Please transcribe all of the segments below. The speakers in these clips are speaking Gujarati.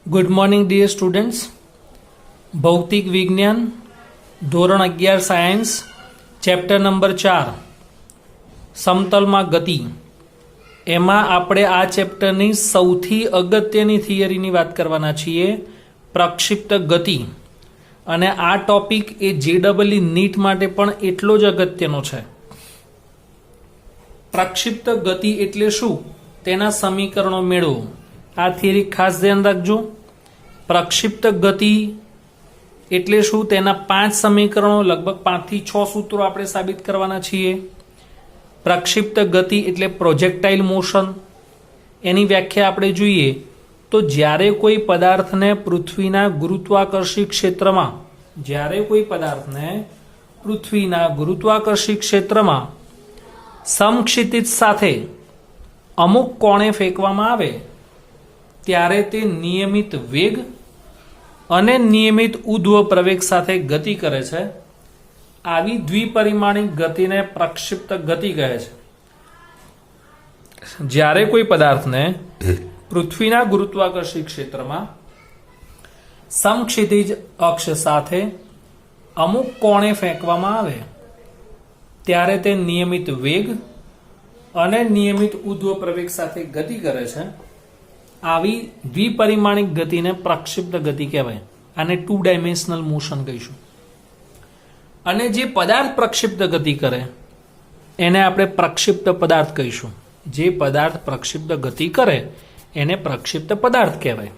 Good morning dear students. ભૌતિક વિજ્ઞાન ધોરણ 11 સાયન્સ ચેપ્ટર નંબર 4 સમતલમાં ગતિ. એમાં આપણે આ ચેપ્ટરની સૌથી અગત્યની થિયરીની વાત કરવાના છીએ, પ્રક્ષિપ્ત ગતિ. અને આ ટોપિક એ JEE નીટ માટે પણ એટલો જ અગત્યનો છે. પ્રક્ષિપ્ત ગતિ એટલે શું, તેના સમીકરણો મેળવો. આ થિયરી ખાસ ધ્યાન રાખજો. પ્રક્ષિપ્ત ગતિ એટલે શું, તેના 5 સમીકરણો, લગભગ 5 થી 6 સૂત્રો આપણે સાબિત કરવાના છીએ. પ્રક્ષિપ્ત ગતિ એટલે પ્રોજેક્ટાઇલ મોશન. એની વ્યાખ્યા આપણે જોઈએ તો જ્યારે કોઈ પદાર્થને પૃથ્વીના ગુરુત્વાકર્ષી ક્ષેત્રમાં સમક્ષિતિજ સાથે અમુક કોણે ફેંકવામાં આવે ત્યારે તે નિયમિત વેગ અને નિયમિત ઉધ્વ પ્રવેગ સાથે ગતિ કરે છે. આવી દ્વિપરિમાણિક ગતિને પ્રક્ષિપ્ત ગતિ કહે છે. જ્યારે કોઈ પદાર્થને પૃથ્વીના ગુરુત્વાકર્ષી ક્ષેત્રમાં સમક્ષિતિજ અક્ષ સાથે અમુક કોણે ફેંકવામાં આવે ત્યારે તે નિયમિત વેગ અને નિયમિત ઉધ્વ પ્રવેગ સાથે ગતિ કરે છે. આવી દ્વિપરિમાણિક ગતિને પ્રક્ષિપ્ત ગતિ કહેવાય. આને 2 ડાયમેન્શનલ મોશન કહીશું. અને જે પદાર્થ પ્રક્ષિપ્ત ગતિ કરે એને આપણે પ્રક્ષિપ્ત પદાર્થ કહીશું. જે પદાર્થ પ્રક્ષિપ્ત ગતિ કરે એને પ્રક્ષિપ્ત પદાર્થ કહેવાય.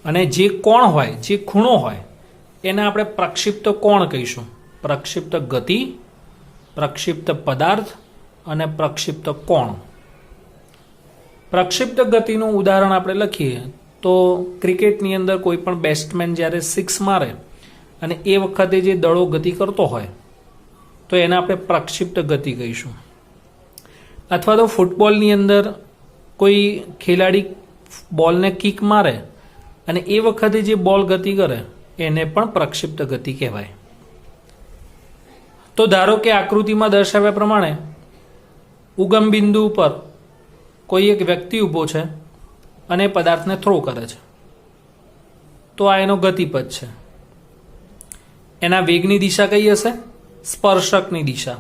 અને જે કોણ હોય, જે ખૂણો હોય, એને આપણે પ્રક્ષિપ્ત કોણ કહીશું. પ્રક્ષિપ્ત ગતિ, પ્રક્ષિપ્ત પદાર્થ અને પ્રક્ષિપ્ત કોણ. પ્રક્ષિપ્ત ગતિનું ઉદાહરણ આપણે લખીએ તો ક્રિકેટની અંદર કોઈ પણ બેટ્સમેન જ્યારે 6 મારે અને એ વખતે જે દડો ગતિ કરતો હોય તો એને આપણે પ્રક્ષિપ્ત ગતિ કહીશું. અથવા તો ફૂટબોલની અંદર કોઈ ખેલાડી બોલને કિક મારે અને એ વખતે જે બોલ ગતિ કરે એને પણ પ્રક્ષિપ્ત ગતિ કહેવાય. તો ધારો કે આકૃતિમાં દર્શાવ્યા પ્રમાણે ઉગમ બિંદુ ઉપર કોઈ એક વ્યક્તિ ઊભો છે અને પદાર્થને થ્રો કરે છે, તો આ એનો ગતિપથ છે. એના વેગની દિશા કઈ હશે? સ્પર્શકની દિશા.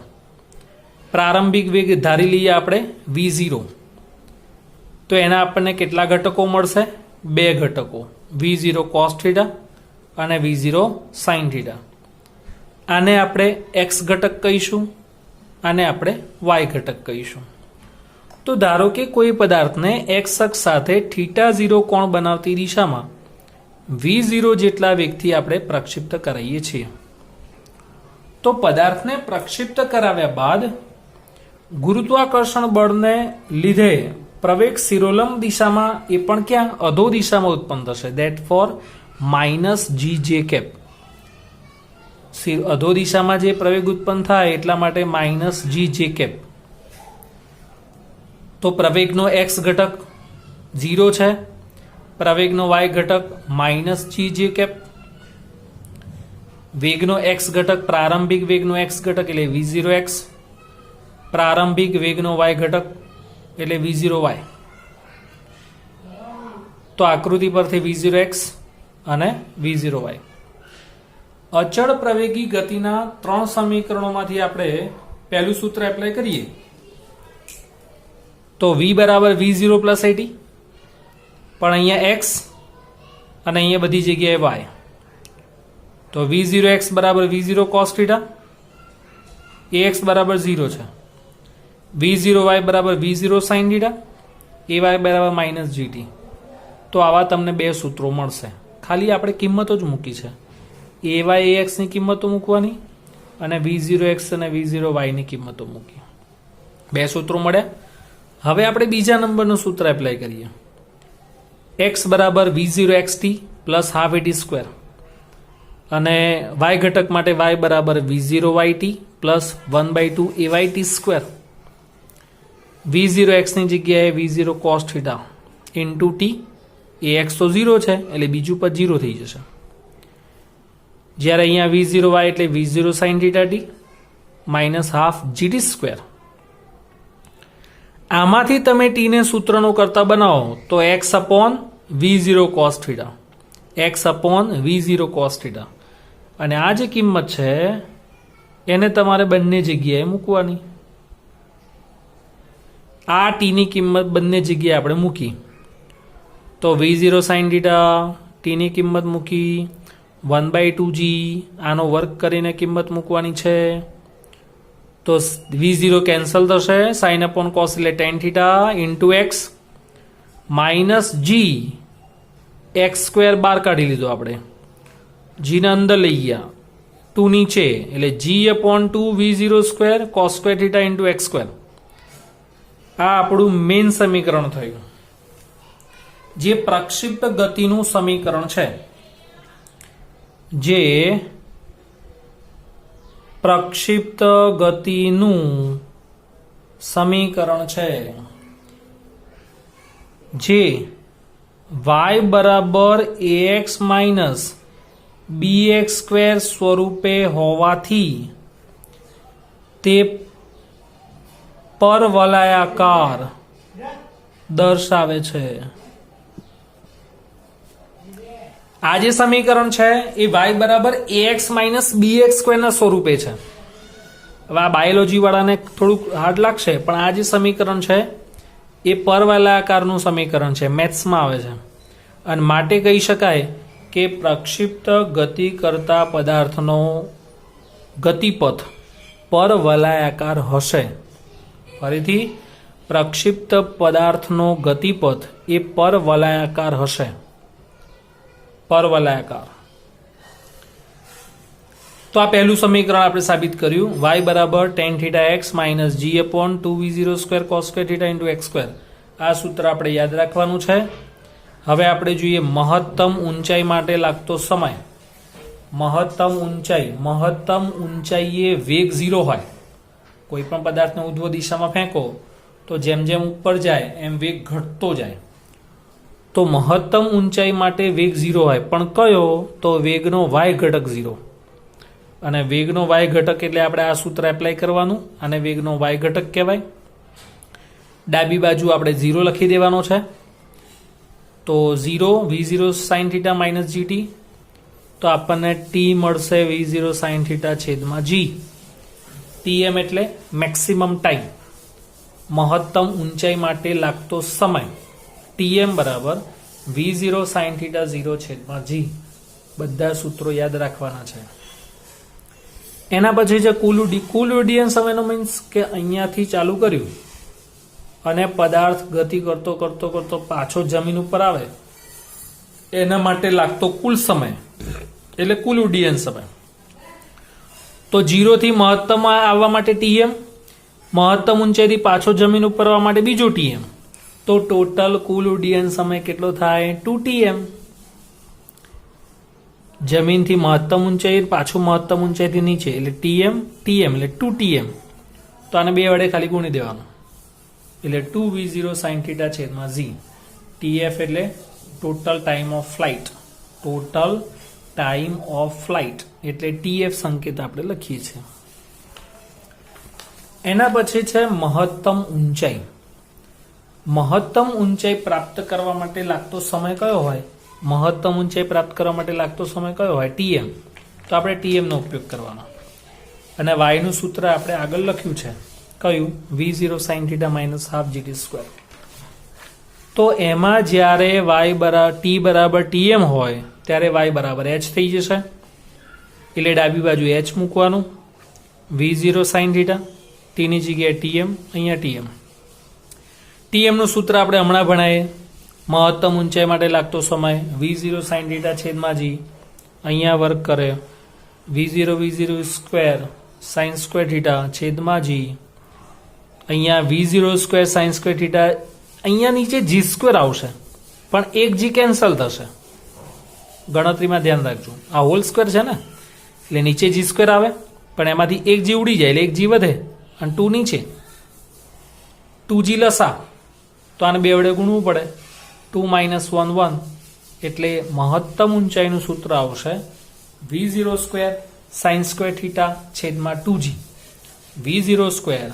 પ્રારંભિક વેગ ધારી લઈએ આપણે v0, તો એના આપણને કેટલા ઘટકો મળશે? 2 ઘટકો, v0 cos θ અને v0 sin θ. આને આપણે x ઘટક કહીશું, આને આપણે y ઘટક કહીશું. તો ધારો કે કોઈ પદાર્થને x અક્ષ સાથે θ0 કોણ બનાવતી દિશામાં v0 જેટલા વેગથી આપણે પ્રક્ષિપ્ત કરાવીએ છીએ. તો પદાર્થને પ્રક્ષિપ્ત કરાવ્યા બાદ ગુરુત્વાકર્ષણ બળને લીધે પ્રવેગ શિરોલંબ દિશામાં, એ પણ ક્યાં? અધો દિશામાં ઉત્પન્ન થશે. Therefore -gj cap. અધો દિશામાં જે પ્રવેગ ઉત્પન્ન થાય એટલા માટે -gj કેપ. તો પ્રવેગનો x ઘટક 0 છે, પ્રવેગનો y ઘટક -gj કેપ. વેગનો x ઘટક, પ્રારંભિક વેગનો x ઘટક એટલે v0x, પ્રારંભિક વેગનો y ઘટક એટલે v0y. તો આકૃતિ પરથી v0x અને v0y. અચળ પ્રવેગી ગતિના 3 સમીકરણોમાંથી આપણે પહેલું સૂત્ર એપ્લાય કરીએ તો v બરાબર v0 પ્લસ 80, પણ અહીંયા x અને અહીંયા બધી જગ્યાએ y. તો v0x બરાબર v0 cos θ, ax બરાબર 0 છે. v0y બરાબર v0 sin θ, ay બરાબર -gt. તો આવા તમને 2 સૂત્રો મળશે. ખાલી આપણે કિંમતો જ મૂકી છે. ay ax ની કિંમતો મૂકવાની અને v0x અને v0y ની કિંમતો મૂકી. 2 સૂત્રો મળ્યા. હવે આપણે બીજા નંબરનું સૂત્ર એપ્લાય કરીએ. x બરાબર v0xt plus half at square અને y ઘટક માટે y બરાબર v0yt plus 1/2 ayt square. v0x ની જગ્યાએ v0 cos θ into t. ax તો 0 છે એટલે બીજું પદ 0 થઈ જશે. જ્યારે અહીંયા v0y એટલે v0 sin θt minus half gt square. આમાંથી તમે t ને સૂત્રનો કરતા બનાવો તો x upon v0 cos theta, x upon v0 cos theta. અને આ જે કિંમત છે એને તમારે બંને જગ્યાએ મૂકવાની. આ ટીની કિંમત બંને જગ્યાએ આપણે મૂકી તો v0 sin થીટા ટીની કિંમત મૂકી 1/2g, આનો વર્ગ કરીને કિંમત મૂકવાની છે તો v0 કેન્સલ થશે, sin અપોન cos એટલે tan theta into x minus g, x square બહાર કાઢી લીધો આપણે, g ને અંદર લઈ ગયા, 2 નીચે એટલે g upon 2 v0 square cos square theta into x square. આ આપણું મેઇન સમીકરણ થયું, જે પ્રક્ષિપ્ત ગતિનું સમીકરણ છે. જે પ્રક્ષિપ્ત ગતિનું સમીકરણ છે, જે y બરાબર ax માઇનસ bx સ્ક્વેર સ્વરૂપે હોવાથી તે પરવલયાકાર દર્શાવે છે. આ જે સમીકરણ છે એ y બરાબર ax માઇનસ bx સ્ક્વેરના સ્વરૂપે છે. હવે આ બાયોલોજી વાળાને થોડુંક હાર્ડ લાગશે, પણ આ જે સમીકરણ છે એ પરવલયાકારનું સમીકરણ છે, મેથ્સમાં આવે છે. અને માટે કહી શકાય કે પ્રક્ષિપ્ત ગતિ કરતા પદાર્થનો ગતિપથ પરવલયાકાર હશે. ફરીથી, પ્રક્ષિપ્ત પદાર્થનો ગતિપથ એ પરવલયાકાર હશે. પરવલયાકાર. તો આ પહેલું સમીકરણ આપણે સાબિત કર્યું, y બરાબર tan theta x minus g upon 2v0 square cos square theta into x square. આ સૂત્ર આપણે યાદ રાખવાનું છે. હવે આપણે જોઈએ મહત્તમ ઊંચાઈ માટે લાગતો સમય. મહત્તમ ઊંચાઈએ વેગ 0 હોય. કોઈ પણ પદાર્થને ઉધ્વ દિશામાં ફેંકો તો જેમ જેમ ઉપર જાય એમ વેગ ઘટતો જાય. તો મહત્તમ ઊંચાઈ માટે વેગ 0 હોય, પણ કયો? તો વેગનો y ઘટક 0. અને વેગનો y ઘટક એટલે આપણે આ સૂત્ર એપ્લાય કરવાનું, અને વેગનો y ઘટક કહેવાય. ડાબી બાજુ આપણે 0 લખી દેવાનો છે. તો 0 v0 sin theta minus gt, તો આપણને t મળશે v0 sin થીટા છેદમાં g. tm એટલે મેક્સિમમ ટાઈમ, મહત્તમ ઊંચાઈ માટે લાગતો સમય. tm બરાબર v0 sin થીટા 0 છેદમાં g. બધા સૂત્રો યાદ રાખવાના છે. એના પછી છે કુલુડિયન સમયનો મીન્સ કે અહીંયાથી ચાલુ કર્યું અને પદાર્થ ગતિ કરતો કરતો કરતો પાછો જમીન ઉપર આવે એના માટે લાગતો કુલ સમય એટલે કુલુડિયન સમય. તો 0 થી મહત્તમ આવવા માટે tm, મહત્તમ ઊંચાઈથી પાછો જમીન ઉપર આવવા માટે બીજો tm. તો ટોટલ કુલુડિયન સમય કેટલો થાય? 2tm. જમીનથી મહત્તમ ઊંચાઈ પાછું મહત્તમ ઊંચાઈથી નીચે એટલે tm એટલે 2tm. તો આને બે વડે ખાલી ગુણી દેવાનું એટલે 2v0 sin થીટા છેદમાં g. tf એટલે total time of flight. Total time of flight એટલે tf સંકેત આપણે લખીએ છીએ. એના પછી છે મહત્તમ ઊંચાઈ. મહત્તમ ઊંચાઈ પ્રાપ્ત કરવા માટે લાગતો સમય કયો હોય? મહત્તમ ઊંચાઈ પ્રાપ્ત કરવા માટે લાગતો સમય કયો હોય? tm. તો આપણે tm નો ઉપયોગ કરવાનો. અને y નું સૂત્ર આપણે આગળ લખ્યું છે, કયું? v0 sin theta minus half gt square. તો એમાં જ્યારે t બરાબર tm હોય ત્યારે y બરાબર h થઈ જશે. એટલે ડાબી બાજુ h મૂકવાનું, v0 sin થીટા, t ની જગ્યાએ tm, અહીંયા tm. tm નું સૂત્ર આપણે હમણાં ભણાવીએ. મહત્તમ ઊંચાઈ માટે લાગતો સમય v0 sin થીટા છેદમાં g, અહીંયા વર્ક કરે v0 square sin square theta છેદમાં g, અહીંયા v0 square sin square theta, અહીંયા નીચે g સ્ક્વેર આવશે પણ એક g કેન્સલ થશે. ગણતરીમાં ધ્યાન રાખજો, આ હોલ સ્ક્વેર છે ને એટલે નીચે g સ્ક્વેર આવે પણ એમાંથી એક g ઉડી જાય એટલે એક g વધે અને 2 નીચે, 2g લસા, તો આને બે વડે ગુણવું પડે. 2 minus 1 1 એટલે મહત્તમ ઊંચાઈનું સૂત્ર આવશે v0 square sin square theta છેદમાં 2g. v0 square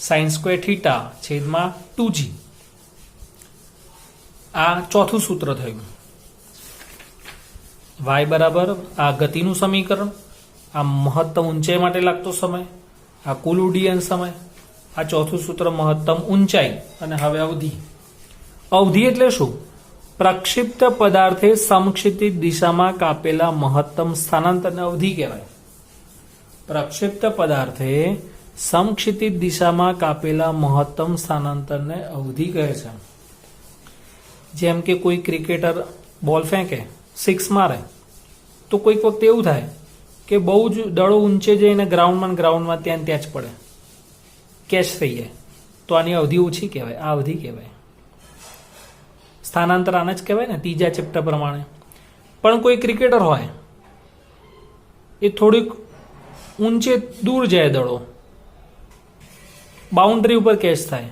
sin square theta છેદમાં 2g. આ ચોથું સૂત્ર થયું. y બરાબર આ ગતિનું સમીકરણ, આ મહત્તમ ઊંચાઈ માટે લાગતો સમય, આ કુલ ઉડ્ડયન સમય, આ ચોથું સૂત્ર મહત્તમ ઊંચાઈ, અને હવે અવધિ. અવધિ એટલે શું? પ્રક્ષિપ્ત પદાર્થે સમક્ષિતિજ દિશામાં કાપેલા મહત્તમ સ્થાનાંતરને અવધિ કહેવાય. પ્રક્ષિપ્ત પદાર્થે સમક્ષિતિજ દિશામાં કાપેલા મહત્તમ સ્થાનાંતરને અવધિ કહે છે. જેમ કે કોઈ ક્રિકેટર બોલ ફેંકે, સિક્સ મારે, તો કોઈક વખતે એવું થાય કે બહુ જ દડો ઊંચે જઈને ગ્રાઉન્ડમાં ત્યાં જ પડે, કેચ થઈ જાય, તો આની અવધિ ઓછી કહેવાય, આ અવધિ કહેવાય. સ્થાનાંતર આને જ કહેવાય ને, ત્રીજા ચેપ્ટર પ્રમાણે. પણ કોઈ ક્રિકેટર હોય, એ થોડીક ઊંચે દૂર જાય દડો, બાઉન્ડ્રી ઉપર કેચ થાય,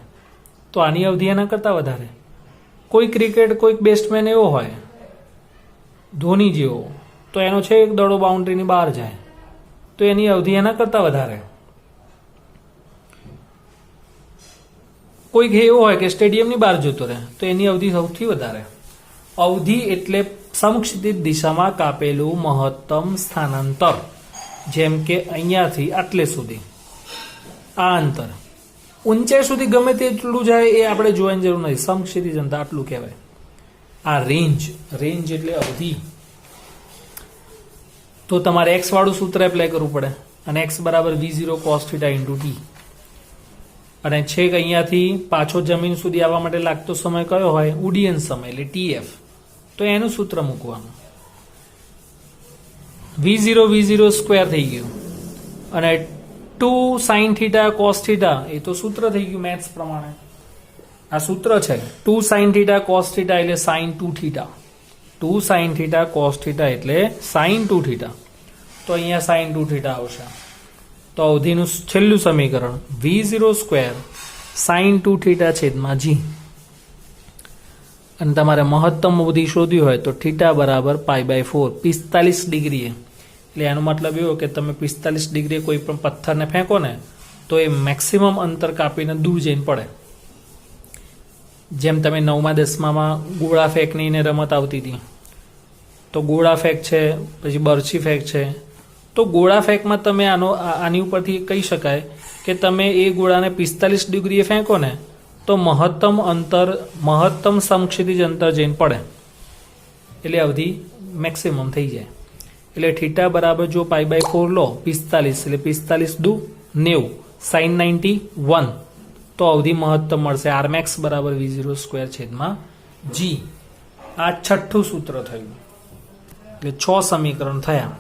તો આની અવધિ એના કરતાં વધારે. કોઈક બેસ્ટમેન એવો હોય, ધોની જેવો, તો એનો છે એક દડો બાઉન્ડ્રીની બહાર જાય, તો એની અવધિ એના કરતાં વધારે. કોઈક એવો હોય કે સ્ટેડિયમની બહાર જતો રહે, તો એની અવધિ સૌથી વધારે. અવધિ એટલે સમક્ષિતિજ દિશામાં કાપેલું મહત્તમ સ્થાનાંતર. જેમ કે અહીંયાથી આટલે સુધી આ અંતર, ઊંચાઈ સુધી ગમે તેટલું જાય એ આપણે જોવાની જરૂર નથી, સમક્ષિતિજ અંતર આટલું કહેવાય. આ રેન્જ એટલે અવધિ. તો તમારે x વાળું સૂત્ર એપ્લાય કરવું પડે, અને x બરાબર v0 cos θ ઇન્ટુ t. અને છેક અહીંયાથી પાછો જમીન સુધી આવવા માટે લાગતો સમય કયો હોય? ઉડ્ડયન સમય, એટલે tf. તો એનું સૂત્ર મૂકવાનું. v0 સ્ક્વેર થઈ ગયું, અને 2 sin θ cos θ એ તો સૂત્ર થઈ ગયું મેથ્સ પ્રમાણે. આ સૂત્ર છે 2 sin θ cos θ એટલે sin 2θ. 2 sin θ cos θ એટલે sin 2θ. તો અહીંયા sin 2θ આવશે. તો અવધિનું છેલ્લું સમીકરણ v0 સ્ક્વેર sin 2θ છેદમાં g. અને તમારે મહત્તમ અવધિ શોધવી હોય તો θ બરાબર π/4, 45 ડિગ્રીએ. એટલે એનો મતલબ એવો કે તમે 45 ડિગ્રીએ કોઈ પણ પથ્થરને ફેંકો ને, તો એ મેક્સિમમ અંતર કાપીને દૂર જઈને પડે. જેમ તમે 9મા 10મામાં ગોળા ફેંકની ને રમત આવતી હતી, તો ગોળા ફેંક છે, પછી બરછી ફેંક છે. તો ગોળા ફેંકમાં તમે આની ઉપરથી કહી શકાય કે તમે એ ગોળાને 45 ડિગ્રીએ ફેંકો ને, તો મહત્તમ સમક્ષિતિજ અંતર જઈને પડે, એટલે અવધિ મેક્સિમમ થઈ જાય. એટલે θ બરાબર જો π/4 લો, 45 એટલે 45 દુ 90, sin 91, તો અવધિ મહત્તમ મળશે rmax બરાબર v0 સ્ક્વેર છેદમાં g. આ છઠ્ઠું સૂત્ર થયું. એટલે 6 સમીકરણ થયા.